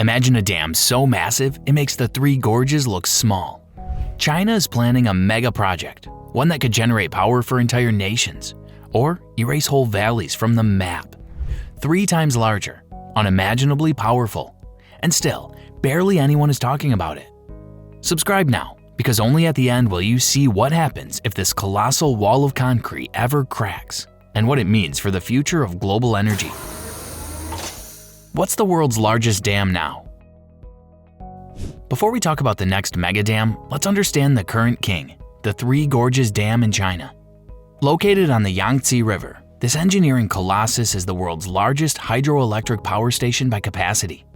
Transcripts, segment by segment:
Imagine a dam so massive it makes the Three Gorges look small. China is planning a mega project, one that could generate power for entire nations, or erase whole valleys from the map. 3 times larger, unimaginably powerful, and still, barely anyone is talking about it. Subscribe now, because only at the end will you see what happens if this colossal wall of concrete ever cracks, and what it means for the future of global energy. What's the world's largest dam now? Before we talk about the next mega dam, let's understand the current king, the Three Gorges Dam in China. Located on the Yangtze River, this engineering colossus is the world's largest hydroelectric power station by capacity.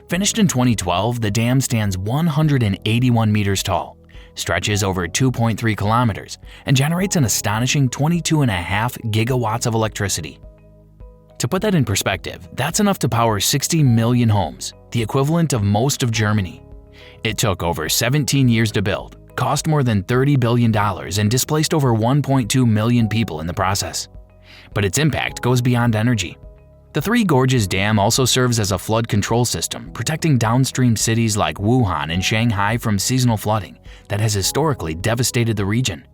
Finished in 2012, the dam stands 181 meters tall, stretches over 2.3 kilometers, and generates an astonishing 22.5 gigawatts of electricity. To put that in perspective, that's enough to power 60 million homes, the equivalent of most of Germany. It took over 17 years to build, cost more than $30 billion, and displaced over 1.2 million people in the process. But its impact goes beyond energy. The Three Gorges Dam also serves as a flood control system, protecting downstream cities like Wuhan and Shanghai from seasonal flooding that has historically devastated the region.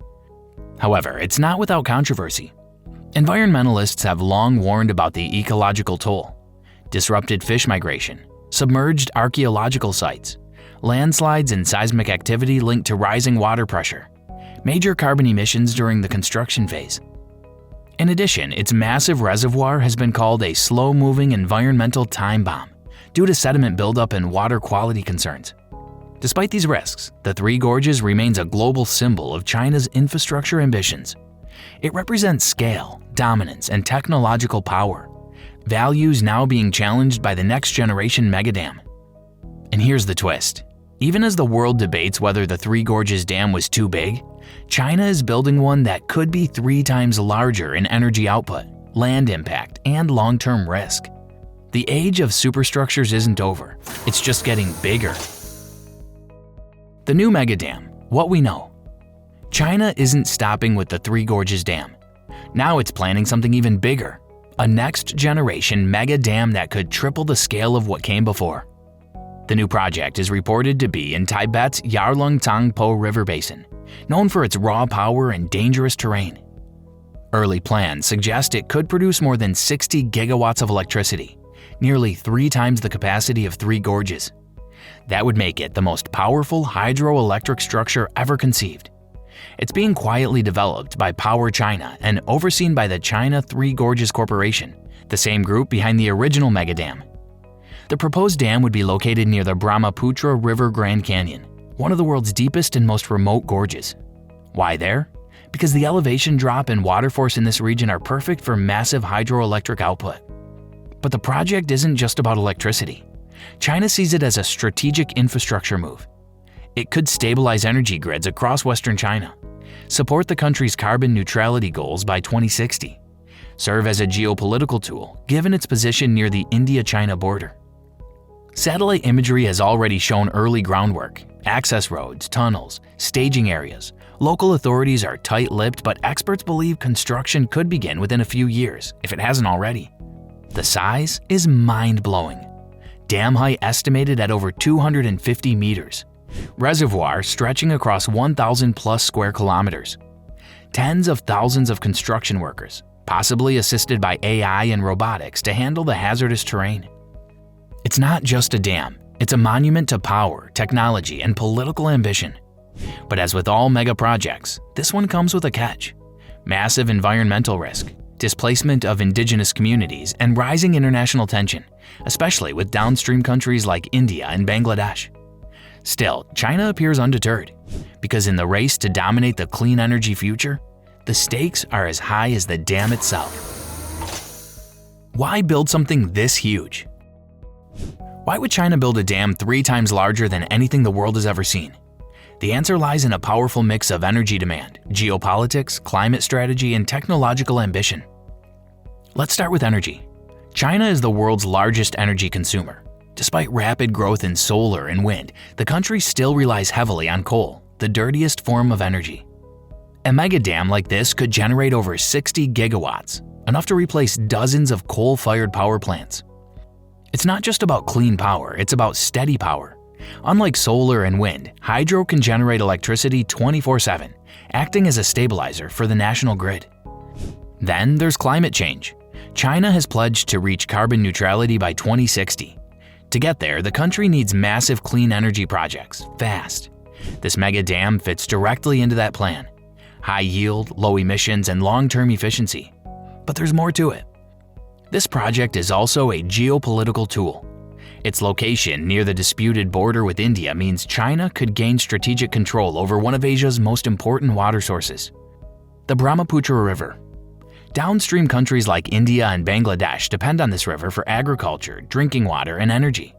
However, it's not without controversy. Environmentalists have long warned about the ecological toll: disrupted fish migration, submerged archaeological sites, landslides and seismic activity linked to rising water pressure, major carbon emissions during the construction phase. In addition, its massive reservoir has been called a slow-moving environmental time bomb due to sediment buildup and water quality concerns. Despite these risks, the Three Gorges remains a global symbol of China's infrastructure ambitions. It represents scale, dominance, and technological power, values now being challenged by the next generation megadam. And here's the twist. Even as the world debates whether the Three Gorges Dam was too big, China is building one that could be 3 times larger in energy output, land impact, and long-term risk. The age of superstructures isn't over, it's just getting bigger. The new megadam, what we know. China isn't stopping with the Three Gorges Dam. Now it's planning something even bigger, a next-generation mega dam that could triple the scale of what came before. The new project is reported to be in Tibet's Yarlung-Tangpo River Basin, known for its raw power and dangerous terrain. Early plans suggest it could produce more than 60 gigawatts of electricity, nearly 3 times the capacity of Three Gorges. That would make it the most powerful hydroelectric structure ever conceived. It's being quietly developed by Power China and overseen by the China Three Gorges Corporation, the same group behind the original megadam. The proposed dam would be located near the Brahmaputra River Grand Canyon, one of the world's deepest and most remote gorges. Why there? Because the elevation drop and water force in this region are perfect for massive hydroelectric output. But the project isn't just about electricity. China sees it as a strategic infrastructure move. It could stabilize energy grids across Western China, support the country's carbon neutrality goals by 2060, serve as a geopolitical tool given its position near the India-China border. Satellite imagery has already shown early groundwork, access roads, tunnels, staging areas. Local authorities are tight-lipped, but experts believe construction could begin within a few years, if it hasn't already. The size is mind-blowing. Dam height estimated at over 250 meters. Reservoir stretching across 1,000 plus square kilometers. Tens of thousands of construction workers, possibly assisted by AI and robotics to handle the hazardous terrain. It's not just a dam, it's a monument to power, technology, and political ambition. But as with all mega projects, this one comes with a catch: massive environmental risk, displacement of indigenous communities, and rising international tension, especially with downstream countries like India and Bangladesh. Still, China appears undeterred, because in the race to dominate the clean energy future, the stakes are as high as the dam itself. Why build something this huge? Why would China build a dam 3 times larger than anything the world has ever seen? The answer lies in a powerful mix of energy demand, geopolitics, climate strategy, and technological ambition. Let's start with energy. China is the world's largest energy consumer. Despite rapid growth in solar and wind, the country still relies heavily on coal, the dirtiest form of energy. A mega dam like this could generate over 60 gigawatts, enough to replace dozens of coal-fired power plants. It's not just about clean power, it's about steady power. Unlike solar and wind, hydro can generate electricity 24/7, acting as a stabilizer for the national grid. Then there's climate change. China has pledged to reach carbon neutrality by 2060. To get there, the country needs massive clean energy projects, fast. This mega dam fits directly into that plan. High yield, low emissions, and long-term efficiency. But there's more to it. This project is also a geopolitical tool. Its location near the disputed border with India means China could gain strategic control over one of Asia's most important water sources, the Brahmaputra River. Downstream countries like India and Bangladesh depend on this river for agriculture, drinking water, and energy.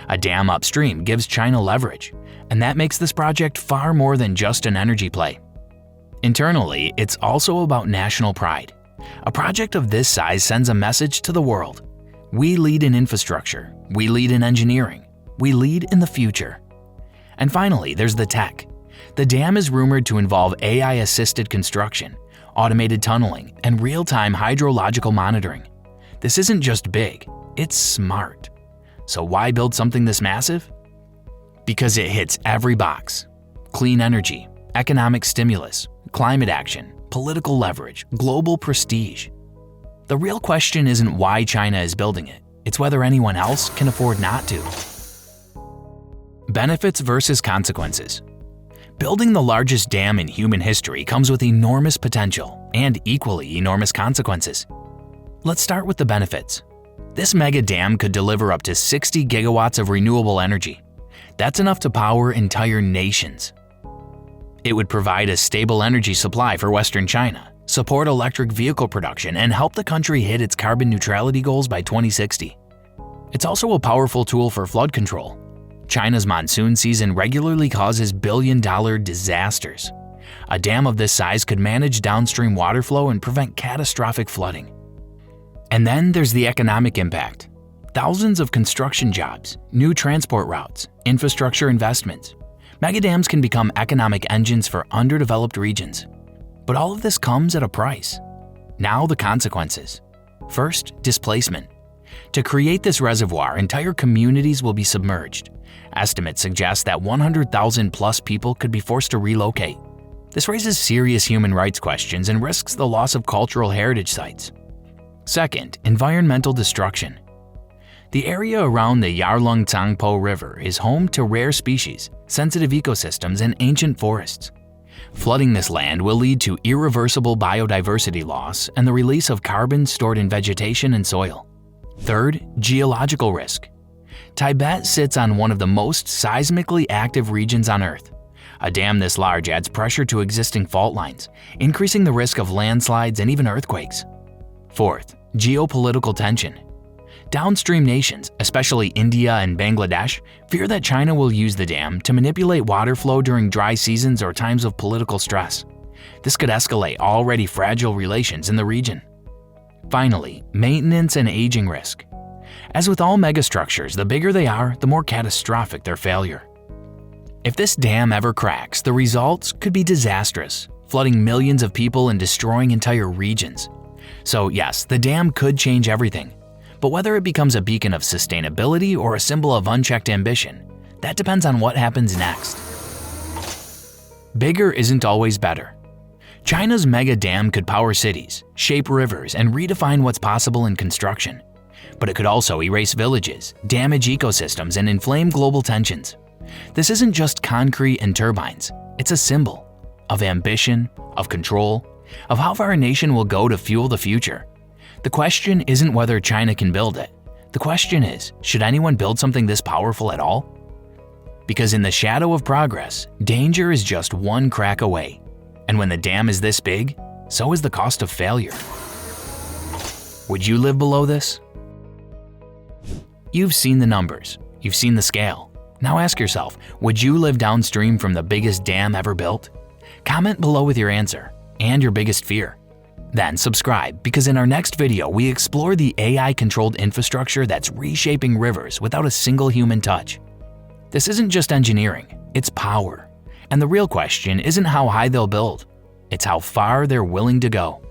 A dam upstream gives China leverage, and that makes this project far more than just an energy play. Internally, it's also about national pride. A project of this size sends a message to the world. We lead in infrastructure, we lead in engineering, we lead in the future. And finally, there's the tech. The dam is rumored to involve AI-assisted construction, automated tunneling, and real-time hydrological monitoring. This isn't just big, it's smart. So why build something this massive? Because it hits every box. Clean energy, economic stimulus, climate action, political leverage, global prestige. The real question isn't why China is building it, it's whether anyone else can afford not to. Benefits versus consequences. Building the largest dam in human history comes with enormous potential and equally enormous consequences. Let's start with the benefits. This mega dam could deliver up to 60 gigawatts of renewable energy. That's enough to power entire nations. It would provide a stable energy supply for Western China, support electric vehicle production, and help the country hit its carbon neutrality goals by 2060. It's also a powerful tool for flood control. China's monsoon season regularly causes billion-dollar disasters. A dam of this size could manage downstream water flow and prevent catastrophic flooding. And then there's the economic impact. Thousands of construction jobs, new transport routes, infrastructure investments. Megadams can become economic engines for underdeveloped regions. But all of this comes at a price. Now the consequences. First, displacement. To create this reservoir, entire communities will be submerged. Estimates suggest that 100,000 plus people could be forced to relocate. This raises serious human rights questions and risks the loss of cultural heritage sites. Second, environmental destruction. The area around the Yarlung-Tsangpo River is home to rare species, sensitive ecosystems, and ancient forests. Flooding this land will lead to irreversible biodiversity loss and the release of carbon stored in vegetation and soil. Third, geological risk. Tibet sits on one of the most seismically active regions on Earth. A dam this large adds pressure to existing fault lines, increasing the risk of landslides and even earthquakes. Fourth, geopolitical tension. Downstream nations, especially India and Bangladesh, fear that China will use the dam to manipulate water flow during dry seasons or times of political stress. This could escalate already fragile relations in the region. Finally, maintenance and aging risk. As with all megastructures, the bigger they are, the more catastrophic their failure. If this dam ever cracks, the results could be disastrous, flooding millions of people and destroying entire regions. So yes, the dam could change everything. But whether it becomes a beacon of sustainability or a symbol of unchecked ambition, that depends on what happens next. Bigger isn't always better. China's mega dam could power cities, shape rivers, and redefine what's possible in construction. But it could also erase villages, damage ecosystems, and inflame global tensions. This isn't just concrete and turbines, it's a symbol of ambition, of control, of how far a nation will go to fuel the future. The question isn't whether China can build it. The question is, should anyone build something this powerful at all? Because in the shadow of progress, danger is just one crack away. And when the dam is this big, so is the cost of failure. Would you live below this? You've seen the numbers, you've seen the scale. Now ask yourself, would you live downstream from the biggest dam ever built? Comment below with your answer and your biggest fear. Then subscribe, because in our next video we explore the AI-controlled infrastructure that's reshaping rivers without a single human touch. This isn't just engineering, it's power. And the real question isn't how high they'll build, it's how far they're willing to go.